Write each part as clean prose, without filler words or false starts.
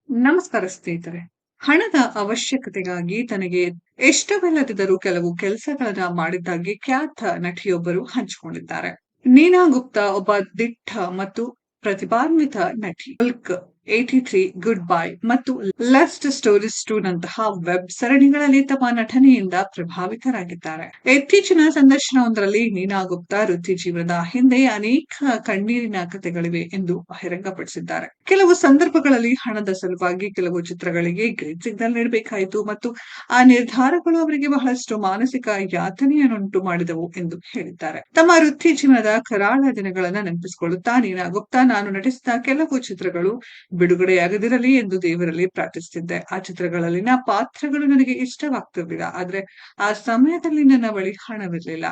ನಮಸ್ಕಾರ ಸ್ನೇಹಿತರೆ. ಹಣದ ಅವಶ್ಯಕತೆಗಾಗಿ ತನಗೆ ಇಷ್ಟವಿಲ್ಲದಿದ್ದರೂ ಕೆಲವು ಕೆಲಸಗಳನ್ನ ಮಾಡಿದ್ದಾಗಿ ಖ್ಯಾತ ನಟಿಯೊಬ್ಬರು ಹಂಚಿಕೊಂಡಿದ್ದಾರೆ. ನೀನಾ ಗುಪ್ತಾ ಒಬ್ಬ ದಿಟ್ಟ ಮತ್ತು ಪ್ರತಿಭಾನ್ವಿತ ನಟಿ. ಮುಲ್ಕ್ 83, ಗುಡ್ ಬೈ ಮತ್ತು ಲಸ್ಟ್ ಸ್ಟೋರೀಸ್ 2 ನಂತಹ ವೆಬ್ ಸರಣಿಗಳಲ್ಲಿ ತಮ್ಮ ನಟನೆಯಿಂದ ಪ್ರಭಾವಿತರಾಗಿದ್ದಾರೆ. ಇತ್ತೀಚಿನ ಸಂದರ್ಶನವೊಂದರಲ್ಲಿ ನೀನಾ ಗುಪ್ತಾ ವೃತ್ತಿ ಜೀವನದ ಹಿಂದೆ ಅನೇಕ ಕಣ್ಣೀರಿನ ಕಥೆಗಳಿವೆ ಎಂದು ಬಹಿರಂಗಪಡಿಸಿದ್ದಾರೆ. ಕೆಲವು ಸಂದರ್ಭಗಳಲ್ಲಿ ಹಣದ ಸಲುವಾಗಿ ಕೆಲವು ಚಿತ್ರಗಳಿಗೆ ಗ್ರೀನ್ ಸಿಗ್ನಲ್ ನೀಡಬೇಕಾಯಿತು ಮತ್ತು ಆ ನಿರ್ಧಾರಗಳು ಅವರಿಗೆ ಬಹಳಷ್ಟು ಮಾನಸಿಕ ಯಾತನೆಯನ್ನುಂಟು ಮಾಡಿದವು ಎಂದು ಹೇಳಿದ್ದಾರೆ. ತಮ್ಮ ವೃತ್ತಿ ಜೀವನದ ಕರಾಳ ದಿನಗಳನ್ನು ನೆನಪಿಸಿಕೊಳ್ಳುತ್ತಾ ನೀನಾ ಗುಪ್ತಾ, ನಾನು ನಟಿಸಿದ ಕೆಲವು ಚಿತ್ರಗಳು ಬಿಡುಗಡೆಯಾಗದಿರಲಿ ಎಂದು ದೇವರಲ್ಲಿ ಪ್ರಾರ್ಥಿಸುತ್ತಿದ್ದೆ. ಆ ಚಿತ್ರಗಳಲ್ಲಿನ ಪಾತ್ರಗಳು ನನಗೆ ಇಷ್ಟವಾಗ್ತಿರ್ಲಿಲ್ಲ. ಆದ್ರೆ ಆ ಸಮಯದಲ್ಲಿ ನನ್ನ ಬಳಿ ಹಣವಿರಲಿಲ್ಲ.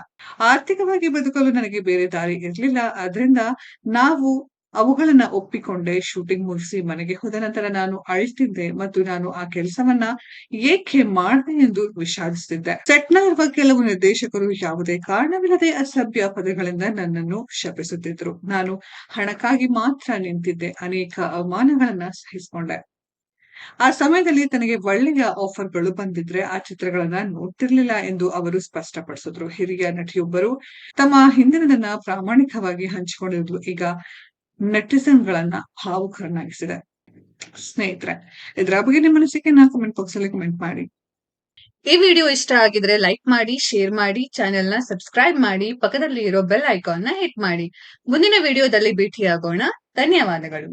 ಆರ್ಥಿಕವಾಗಿ ಬದುಕಲು ನನಗೆ ಬೇರೆ ದಾರಿ ಇರಲಿಲ್ಲ. ಆದ್ರಿಂದ ನಾವು ಅವುಗಳನ್ನ ಒಪ್ಪಿಕೊಂಡೆ. ಶೂಟಿಂಗ್ ಮುಗಿಸಿ ಮನೆಗೆ ಹೋದ ನಂತರ ನಾನು ಅಳ್ತಿದ್ದೆ ಮತ್ತು ನಾನು ಆ ಕೆಲಸವನ್ನ ಏಕೆ ಮಾಡಿದೆ ಎಂದು ವಿಷಾದಿಸುತ್ತಿದ್ದೆ. ಸೆಟ್ನ ಇರುವ ಕೆಲವು ನಿರ್ದೇಶಕರು ಯಾವುದೇ ಕಾರಣವಿಲ್ಲದೆ ಅಸಭ್ಯ ಪದಗಳಿಂದ ನನ್ನನ್ನು ಶಪಿಸುತ್ತಿದ್ರು. ನಾನು ಹಣಕ್ಕಾಗಿ ಮಾತ್ರ ನಿಂತಿದ್ದೆ. ಅನೇಕ ಅವಮಾನಗಳನ್ನ ಸಹಿಸಿಕೊಂಡೆ. ಆ ಸಮಯದಲ್ಲಿ ತನಗೆ ಒಳ್ಳೆಯ ಆಫರ್ಗಳು ಬಂದಿದ್ರೆ ಆ ಚಿತ್ರಗಳನ್ನ ನೋಡ್ತಿರ್ಲಿಲ್ಲ ಎಂದು ಅವರು ಸ್ಪಷ್ಟಪಡಿಸಿದ್ರು. ಹಿರಿಯ ನಟಿಯೊಬ್ಬರು ತಮ್ಮ ಹಿಂದಿನದನ್ನ ಪ್ರಾಮಾಣಿಕವಾಗಿ ಹಂಚಿಕೊಂಡಿರುವುದು ಈಗ ನೆಟಿಸನ್ಗಳನ್ನ ಭಾವುಕರನ್ನಾಗಿಸಿದೆ. ಸ್ನೇಹಿತರೆ, ಇದರ ಬಗ್ಗೆ ನಿಮ್ಮ ಅನಿಸಿಕೆಯನ್ನ ಕಮೆಂಟ್ ಬಾಕ್ಸ್ ಅಲ್ಲಿ ಕಮೆಂಟ್ ಮಾಡಿ. ಈ ವಿಡಿಯೋ ಇಷ್ಟ ಆಗಿದ್ರೆ ಲೈಕ್ ಮಾಡಿ, ಶೇರ್ ಮಾಡಿ, ಚಾನೆಲ್ ನ ಸಬ್ಸ್ಕ್ರೈಬ್ ಮಾಡಿ, ಪಕ್ಕದಲ್ಲಿ ಇರೋ ಬೆಲ್ ಐಕಾನ್ ನ ಹಿಟ್ ಮಾಡಿ. ಮುಂದಿನ ವಿಡಿಯೋದಲ್ಲಿ ಭೇಟಿಯಾಗೋಣ. ಧನ್ಯವಾದಗಳು.